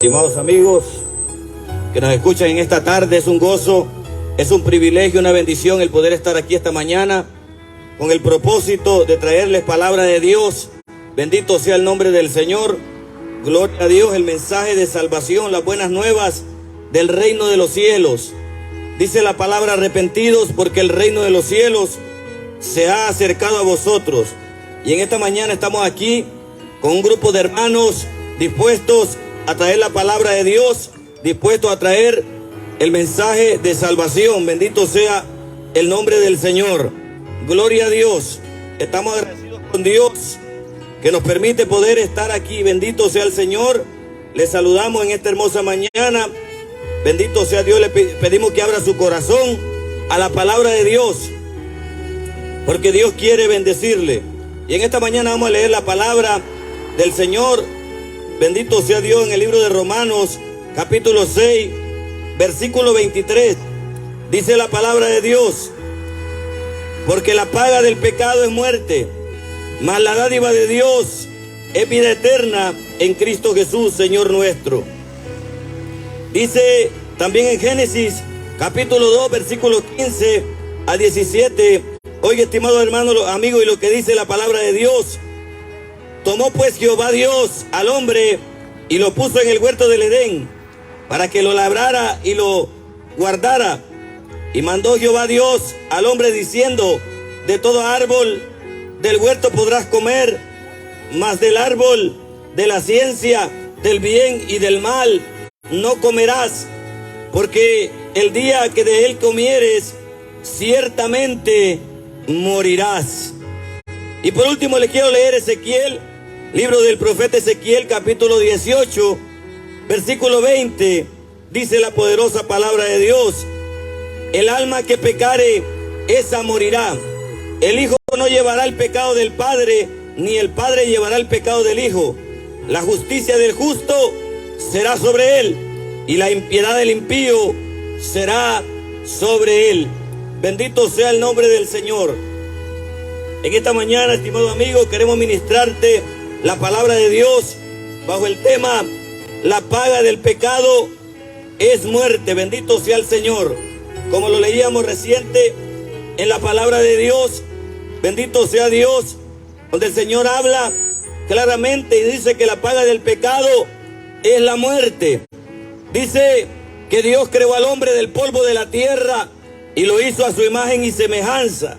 Estimados amigos que nos escuchan en esta tarde, es un gozo, es un privilegio, una bendición el poder estar aquí esta mañana con el propósito de traerles palabra de Dios. Bendito sea el nombre del Señor. Gloria a Dios, el mensaje de salvación, las buenas nuevas del reino de los cielos. Dice la palabra: arrepentidos porque el reino de los cielos se ha acercado a vosotros. Y en esta mañana estamos aquí con un grupo de hermanos dispuestos a traer la palabra de Dios, dispuestos a traer el mensaje de salvación. Bendito sea el nombre del Señor. Gloria a Dios. Estamos agradecidos con Dios que nos permite poder estar aquí. Bendito sea el Señor. Les saludamos en esta hermosa mañana. Bendito sea Dios. Le pedimos que abra su corazón a la palabra de Dios, porque Dios quiere bendecirle. Y en esta mañana vamos a leer la palabra del Señor. Bendito sea Dios, en el libro de Romanos, capítulo 6, versículo 23. Dice la palabra de Dios: porque la paga del pecado es muerte, mas la dádiva de Dios es vida eterna en Cristo Jesús, Señor nuestro. Dice también en Génesis, capítulo 2, versículos 15 a 17. Oiga, estimados hermanos, amigos, y lo que dice la palabra de Dios: tomó pues Jehová Dios al hombre y lo puso en el huerto del Edén, para que lo labrara y lo guardara. Y mandó Jehová Dios al hombre diciendo: de todo árbol del huerto podrás comer, mas del árbol de la ciencia del bien y del mal no comerás, porque el día que de él comieres, ciertamente morirás. Y por último le quiero leer Ezequiel, libro del profeta Ezequiel, capítulo 18, versículo 20. Dice la poderosa palabra de Dios: el alma que pecare, esa morirá. El hijo no llevará el pecado del padre, ni el padre llevará el pecado del hijo. La justicia del justo será sobre él, y la impiedad del impío será sobre él. Bendito sea el nombre del Señor. En esta mañana, estimado amigo, queremos ministrarte la palabra de Dios bajo el tema: la paga del pecado es muerte. Bendito sea el Señor. Como lo leíamos reciente en la palabra de Dios, bendito sea Dios, donde el Señor habla claramente y dice que la paga del pecado es la muerte. Dice que Dios creó al hombre del polvo de la tierra y lo hizo a su imagen y semejanza.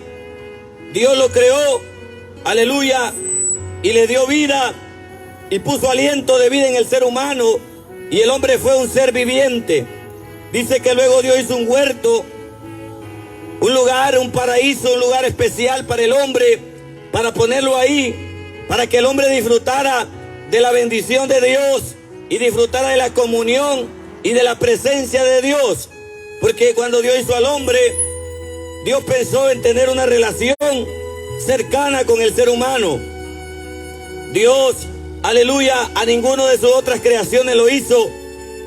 Dios lo creó, aleluya, y le dio vida y puso aliento de vida en el ser humano, y el hombre fue un ser viviente. Dice que luego Dios hizo un huerto, un lugar, un paraíso, un lugar especial para el hombre, para ponerlo ahí, para que el hombre disfrutara de la bendición de Dios y disfrutara de la comunión y de la presencia de Dios. Porque cuando Dios hizo al hombre, Dios pensó en tener una relación cercana con el ser humano. Dios, aleluya, a ninguno de sus otras creaciones lo hizo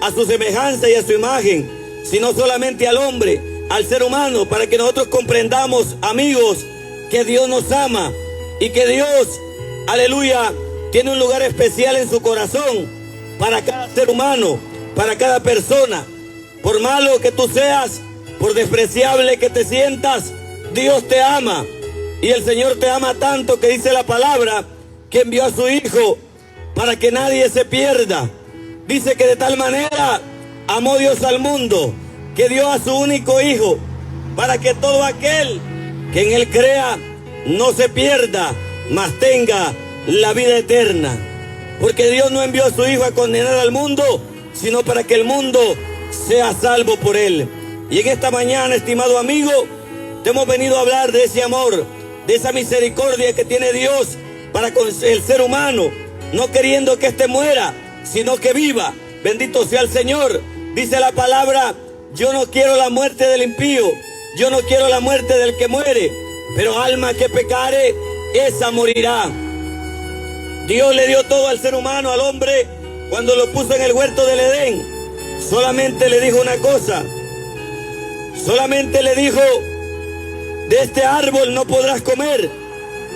a su semejanza y a su imagen, sino solamente al hombre, al ser humano, para que nosotros comprendamos, amigos, que Dios nos ama y que Dios, aleluya, tiene un lugar especial en su corazón para cada ser humano, para cada persona. Por malo que tú seas, por despreciable que te sientas, Dios te ama. Y el Señor te ama tanto que dice la palabra que envió a su Hijo para que nadie se pierda. Dice que de tal manera amó Dios al mundo, que dio a su único Hijo, para que todo aquel que en Él crea no se pierda, mas tenga la vida eterna. Porque Dios no envió a su Hijo a condenar al mundo, sino para que el mundo sea salvo por Él. Y en esta mañana, estimado amigo, te hemos venido a hablar de ese amor, de esa misericordia que tiene Dios para con el ser humano, no queriendo que éste muera, sino que viva. Bendito sea el Señor. Dice la palabra: yo no quiero la muerte del impío, yo no quiero la muerte del que muere, pero alma que pecare, esa morirá. Dios le dio todo al ser humano, al hombre, cuando lo puso en el huerto del Edén. Solamente le dijo una cosa, solamente le dijo: de este árbol no podrás comer,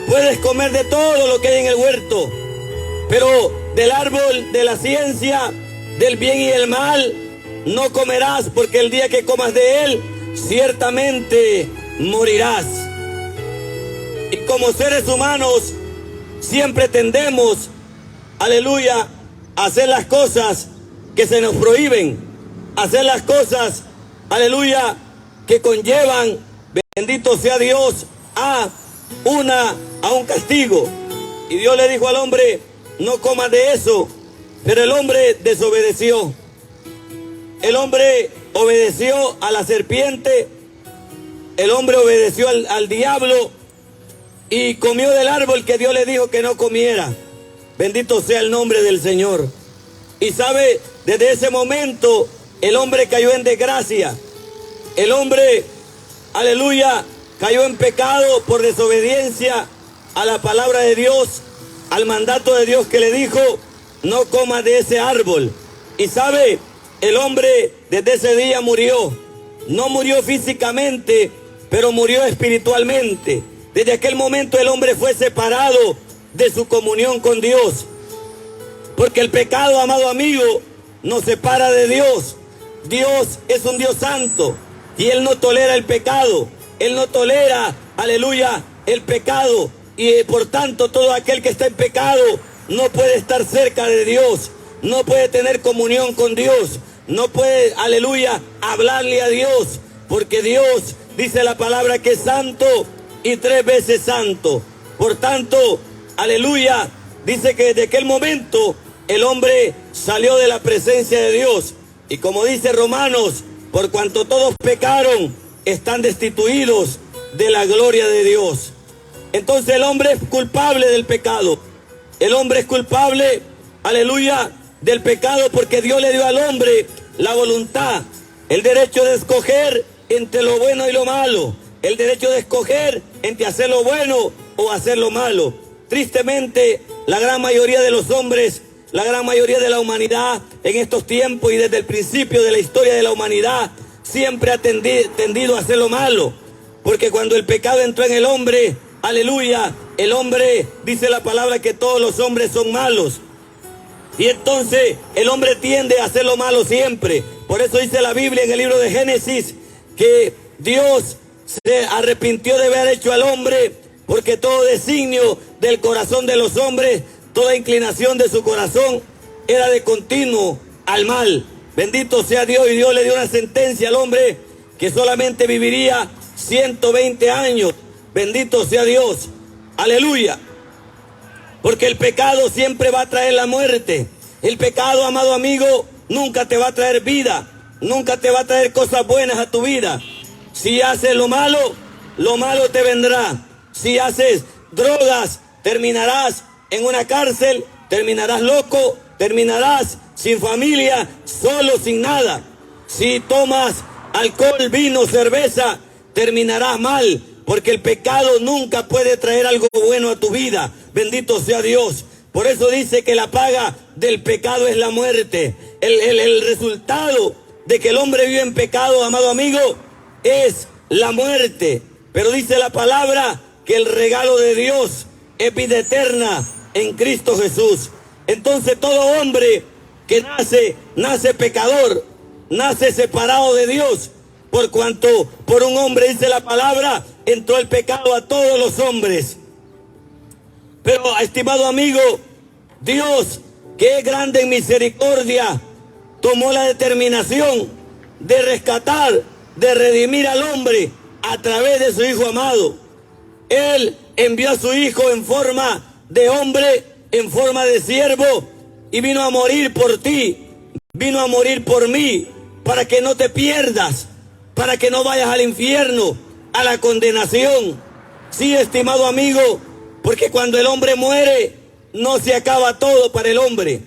puedes comer de todo lo que hay en el huerto, pero del árbol de la ciencia del bien y el mal no comerás, porque el día que comas de él, ciertamente morirás. Y como seres humanos, siempre tendemos, aleluya, a hacer las cosas que se nos prohíben, hacer las cosas, aleluya, que conllevan, bendito sea Dios, a un castigo. Y Dios le dijo al hombre, no comas de eso, pero el hombre desobedeció. El hombre obedeció a la serpiente, el hombre obedeció al diablo y comió del árbol que Dios le dijo que no comiera. Bendito sea el nombre del Señor. Y sabe, desde ese momento el hombre cayó en desgracia. El hombre, aleluya, cayó en pecado por desobediencia a la palabra de Dios, al mandato de Dios que le dijo, no comas de ese árbol. Y sabe, el hombre desde ese día murió. No murió físicamente, pero murió espiritualmente. Desde aquel momento el hombre fue separado de su comunión con Dios. Porque el pecado, amado amigo, nos separa de Dios. Dios es un Dios santo y Él no tolera el pecado. Él no tolera, aleluya, el pecado. Y por tanto todo aquel que está en pecado no puede estar cerca de Dios. No puede tener comunión con Dios. No puede, aleluya, hablarle a Dios. Porque Dios, dice la palabra, que es santo y 3 veces santo. Por tanto, aleluya, dice que desde aquel momento el hombre salió de la presencia de Dios. Y como dice Romanos, por cuanto todos pecaron, están destituidos de la gloria de Dios. Entonces el hombre es culpable del pecado. El hombre es culpable, aleluya, del pecado, porque Dios le dio al hombre la voluntad, el derecho de escoger entre lo bueno y lo malo, el derecho de escoger entre hacer lo bueno o hacer lo malo. Tristemente, la gran mayoría de los hombres, la gran mayoría de la humanidad en estos tiempos y desde el principio de la historia de la humanidad, siempre ha tendido a hacer lo malo. Porque cuando el pecado entró en el hombre, aleluya, el hombre, dice la palabra, que todos los hombres son malos. Y entonces el hombre tiende a hacer lo malo siempre. Por eso dice la Biblia en el libro de Génesis que Dios se arrepintió de haber hecho al hombre, porque todo designio del corazón de los hombres, toda inclinación de su corazón era de continuo al mal. Bendito sea Dios, y Dios le dio una sentencia al hombre que solamente viviría 120 años. Bendito sea Dios. Aleluya. Porque el pecado siempre va a traer la muerte. El pecado, amado amigo, nunca te va a traer vida. Nunca te va a traer cosas buenas a tu vida. Si haces lo malo te vendrá. Si haces drogas, terminarás en una cárcel, terminarás loco, terminarás sin familia, solo, sin nada. Si tomas alcohol, vino, cerveza, terminarás mal, porque el pecado nunca puede traer algo bueno a tu vida. Bendito sea Dios. Por eso dice que la paga del pecado es la muerte. El resultado de que el hombre vive en pecado, amado amigo, es la muerte. Pero dice la palabra que el regalo de Dios es vida eterna en Cristo Jesús. Entonces todo hombre que nace pecador, nace separado de Dios, por cuanto por un hombre, dice la palabra, entró el pecado a todos los hombres. Pero, estimado amigo, Dios, que es grande en misericordia, tomó la determinación de rescatar, de redimir al hombre a través de su Hijo amado. Él envió a su Hijo en forma de hombre, en forma de siervo, y vino a morir por ti, vino a morir por mí, para que no te pierdas, para que no vayas al infierno, a la condenación. Sí, estimado amigo, porque cuando el hombre muere, no se acaba todo para el hombre.